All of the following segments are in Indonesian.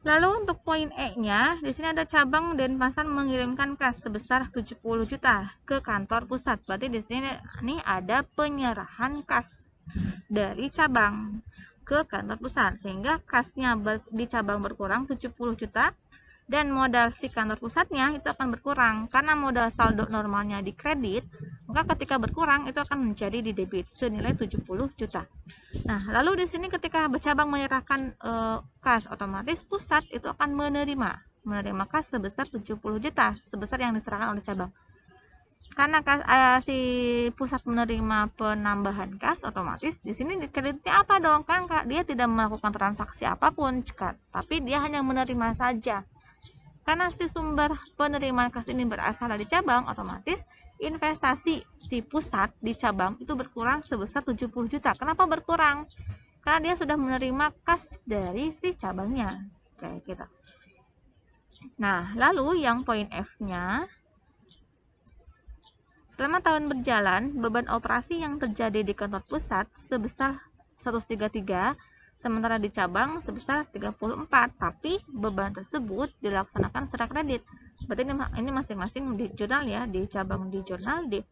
Lalu untuk poin E-nya, di sini ada cabang Denpasar mengirimkan kas sebesar 70 juta ke kantor pusat. Berarti di sini nih ada penyerahan kas dari cabang ke kantor pusat, sehingga kasnya di cabang berkurang 70 juta dan modal si kantor pusatnya itu akan berkurang karena modal saldo normalnya di kredit, maka ketika berkurang itu akan menjadi di debit senilai 70 juta. Nah, lalu di sini ketika cabang menyerahkan kas, otomatis pusat itu akan menerima kas sebesar 70 juta sebesar yang diserahkan oleh cabang. Karena si pusat menerima penambahan kas, otomatis di sini kreditnya apa dong? Kan dia tidak melakukan transaksi apapun, tapi dia hanya menerima saja. Karena si sumber penerimaan kas ini berasal dari cabang, otomatis investasi si pusat di cabang itu berkurang sebesar 70 juta. Kenapa berkurang? Karena dia sudah menerima kas dari si cabangnya. Kayak gitu. Nah, lalu yang poin F-nya, selama tahun berjalan, beban operasi yang terjadi di kantor pusat sebesar 133, sementara di cabang sebesar 34, tapi beban tersebut dilaksanakan secara kredit. Berarti ini masing-masing di jurnal ya, di cabang di jurnal, di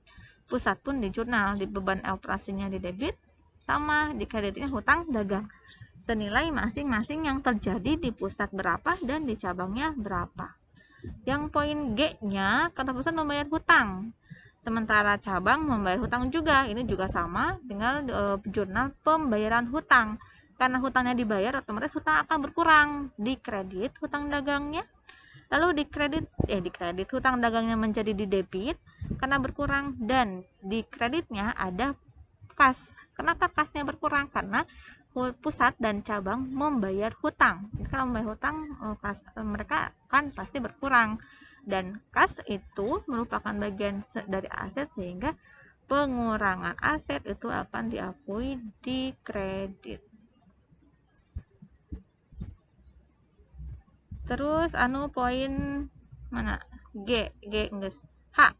pusat pun di jurnal, di beban operasinya di debit, sama di kreditnya hutang dagang. Senilai masing-masing yang terjadi di pusat berapa dan di cabangnya berapa. Yang poin G-nya, kantor pusat membayar hutang, sementara cabang membayar hutang juga. Ini juga sama dengan jurnal pembayaran hutang. Karena hutangnya dibayar, otomatis hutang akan berkurang di kredit hutang dagangnya. Lalu di kredit hutang dagangnya menjadi di debit karena berkurang, dan di kreditnya ada kas. Kenapa kasnya berkurang? Karena pusat dan cabang membayar hutang. Kalau membayar hutang, kas mereka kan pasti berkurang, dan kas itu merupakan bagian dari aset, sehingga pengurangan aset itu akan diakui di kredit. Terus poin mana? G enggak. H.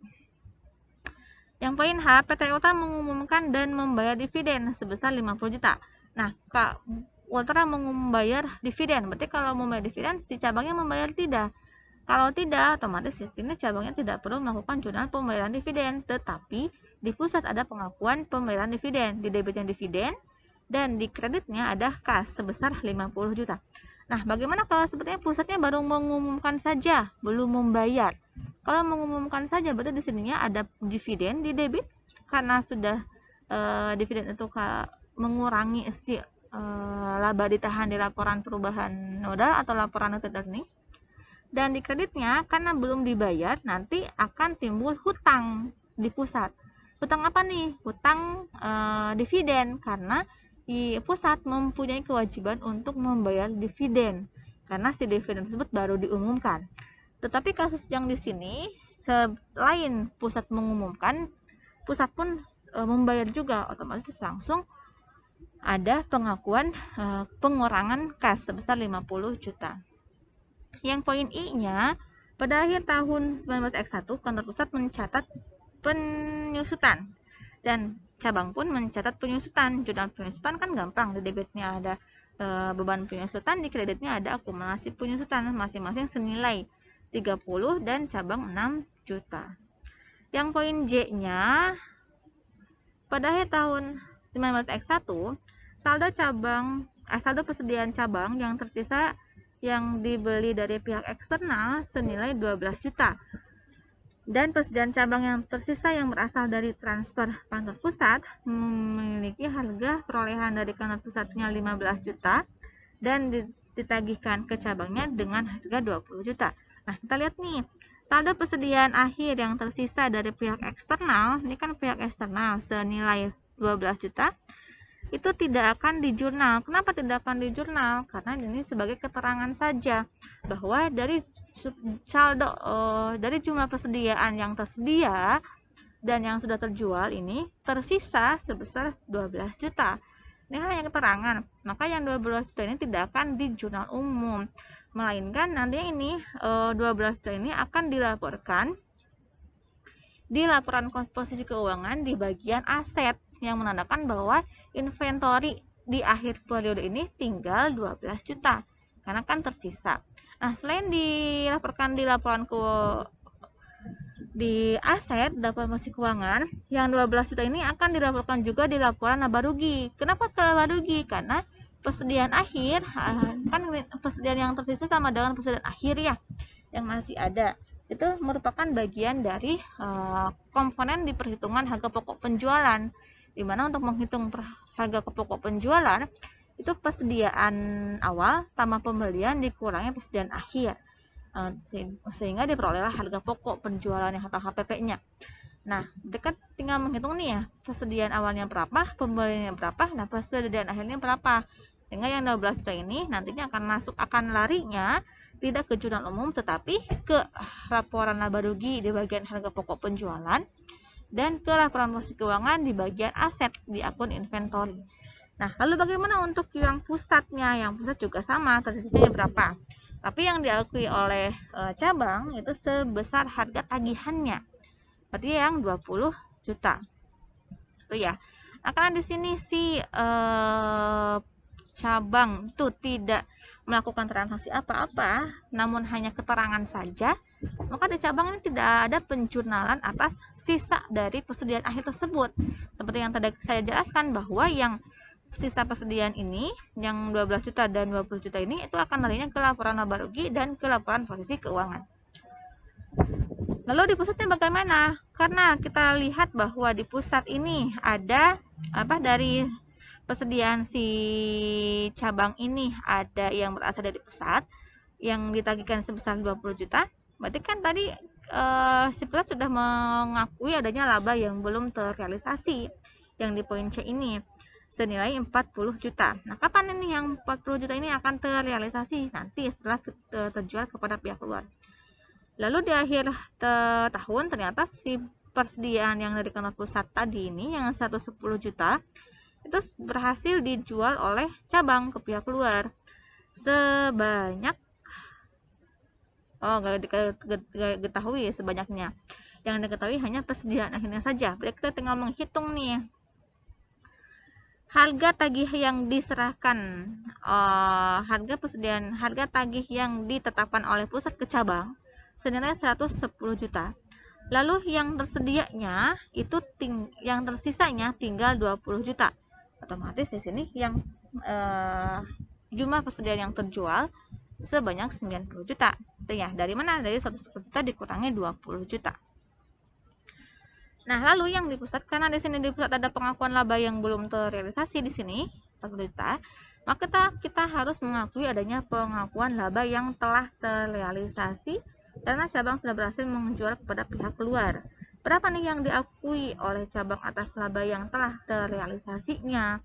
Yang poin H, PT Ultra mengumumkan dan membayar dividen sebesar 50 juta. Nah, Kak Ultra membayar dividen, berarti kalau membayar dividen si cabangnya membayar tidak. Kalau tidak, otomatis di sini cabangnya tidak perlu melakukan jurnal pembayaran dividen, tetapi di pusat ada pengakuan pembayaran dividen, di debitnya dividen dan di kreditnya ada kas sebesar 50 juta. Nah, bagaimana kalau sepertinya pusatnya baru mengumumkan saja, belum membayar? Kalau mengumumkan saja, berarti di sininya ada dividen di debit karena sudah dividen itu mengurangi si laba ditahan di laporan perubahan modal atau laporan net earning. Dan di kreditnya karena belum dibayar, nanti akan timbul hutang di pusat. Hutang apa nih? Hutang dividen, karena di pusat mempunyai kewajiban untuk membayar dividen karena si dividen tersebut baru diumumkan. Tetapi kasus yang di sini, selain pusat mengumumkan, pusat pun membayar juga, otomatis langsung ada pengakuan pengurangan kas sebesar 50 juta. Yang poin I-nya, pada akhir tahun 19X1, kantor pusat mencatat penyusutan dan cabang pun mencatat penyusutan. Jurnal penyusutan kan gampang, di debitnya ada beban penyusutan, di kreditnya ada akumulasi penyusutan, masing-masing senilai 30 dan cabang 6 juta. Yang poin J-nya, pada akhir tahun 19X1, saldo persediaan cabang yang tersisa yang dibeli dari pihak eksternal senilai 12 juta. Dan persediaan cabang yang tersisa yang berasal dari transfer kantor pusat memiliki harga perolehan dari kantor pusatnya 15 juta dan ditagihkan ke cabangnya dengan harga 20 juta. Nah, kita lihat nih, saldo persediaan akhir yang tersisa dari pihak eksternal, ini kan pihak eksternal senilai 12 juta, itu tidak akan di jurnal. Kenapa tidak akan di jurnal? Karena ini sebagai keterangan saja bahwa dari saldo dari jumlah persediaan yang tersedia dan yang sudah terjual ini tersisa sebesar 12 juta. Ini hanya keterangan. Maka yang 12 juta ini tidak akan di jurnal umum, melainkan nanti ini 12 juta ini akan dilaporkan di laporan posisi keuangan di bagian aset, yang menandakan bahwa inventory di akhir periode ini tinggal 12 juta. karena kan tersisa. Nah, selain dilaporkan di laporan di aset laporan posisi keuangan, yang 12 juta ini akan dilaporkan juga di laporan laba rugi. Kenapa ke laba rugi? Karena persediaan akhir kan persediaan yang tersisa sama dengan persediaan akhir ya yang masih ada, itu merupakan bagian dari komponen di perhitungan harga pokok penjualan, dimana untuk menghitung harga pokok penjualan itu persediaan awal tambah pembelian dikurangi persediaan akhir, sehingga diperolehlah harga pokok penjualannya atau HPP-nya. Nah, kita tinggal menghitung nih ya, persediaan awalnya berapa, pembeliannya berapa, nah persediaan akhirnya berapa. Sehingga yang 12 juta ini nantinya akan larinya tidak ke jurnal umum tetapi ke laporan laba rugi di bagian harga pokok penjualan dan ke laporan posisi keuangan di bagian aset di akun inventory. Nah, lalu bagaimana untuk yang pusatnya? Yang pusat juga sama, tersisanya berapa. Tapi yang diakui oleh cabang itu sebesar harga tagihannya. Berarti yang 20 juta. Itu ya. Nah, karena di sini si cabang itu tidak melakukan transaksi apa-apa, namun hanya keterangan saja, maka di cabang ini tidak ada penjurnalan atas sisa dari persediaan akhir tersebut. Seperti yang tadi saya jelaskan bahwa yang sisa persediaan ini, yang 12 juta dan 20 juta ini, itu akan larinya ke laporan laba rugi dan ke laporan posisi keuangan. Lalu di pusatnya bagaimana? Karena kita lihat bahwa di pusat ini ada dari persediaan si cabang ini ada yang berasal dari pusat yang ditagihkan sebesar 20 juta. Berarti kan tadi si pusat sudah mengakui adanya laba yang belum terrealisasi yang di poin C ini senilai 40 juta. Nah, kapan ini yang 40 juta ini akan terrealisasi? Nanti setelah terjual kepada pihak luar. Lalu di akhir tahun ternyata si persediaan yang dari kantor pusat tadi ini yang 110 juta itu berhasil dijual oleh cabang ke pihak luar sebanyak gak diketahui sebanyaknya. Yang diketahui hanya persediaan akhirnya saja. Berarti kita tinggal menghitung nih harga tagih yang diserahkan, harga tagih yang ditetapkan oleh pusat ke cabang senilai 110 juta. Lalu yang tersedianya itu yang tersisanya tinggal 20 juta. Otomatis di sini yang jumlah persediaan yang terjual sebanyak 90 juta. Itu ya, dari mana? Dari 110 juta dikurangi 20 juta. Nah, lalu yang di pusat, karena di sini di pusat ada pengakuan laba yang belum terrealisasi di sini 40 juta, maka kita harus mengakui adanya pengakuan laba yang telah terrealisasi karena cabang sudah berhasil menjual kepada pihak luar. Berapa nih yang diakui oleh cabang atas laba yang telah terrealisasinya?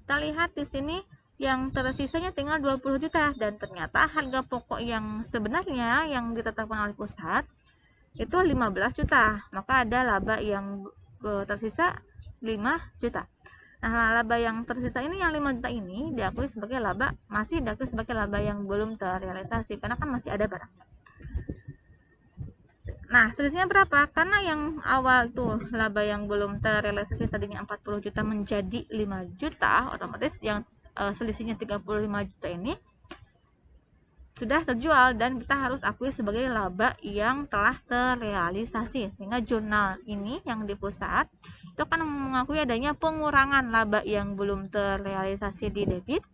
Kita lihat di sini yang tersisanya tinggal 20 juta dan ternyata harga pokok yang sebenarnya yang ditetapkan oleh pusat itu 15 juta, maka ada laba yang tersisa 5 juta. Nah, laba yang tersisa ini yang 5 juta ini diakui sebagai laba, masih diakui sebagai laba yang belum terrealisasi karena kan masih ada barangnya. Nah, selisihnya berapa? Karena yang awal tuh laba yang belum terrealisasi tadinya 40 juta menjadi 5 juta, otomatis yang selisihnya 35 juta ini sudah terjual dan kita harus akui sebagai laba yang telah terrealisasi, sehingga jurnal ini yang di pusat itu akan mengakui adanya pengurangan laba yang belum terrealisasi di debit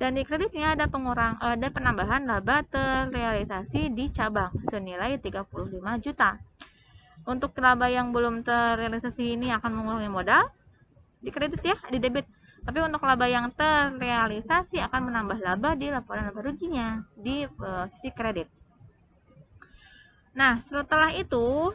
dan di kreditnya ada penambahan laba terrealisasi di cabang senilai 35 juta. Untuk laba yang belum terrealisasi ini akan mengurangi modal di kredit ya, di debit. Tapi untuk laba yang terrealisasi akan menambah laba di laporan laba ruginya di sisi kredit. Nah, setelah itu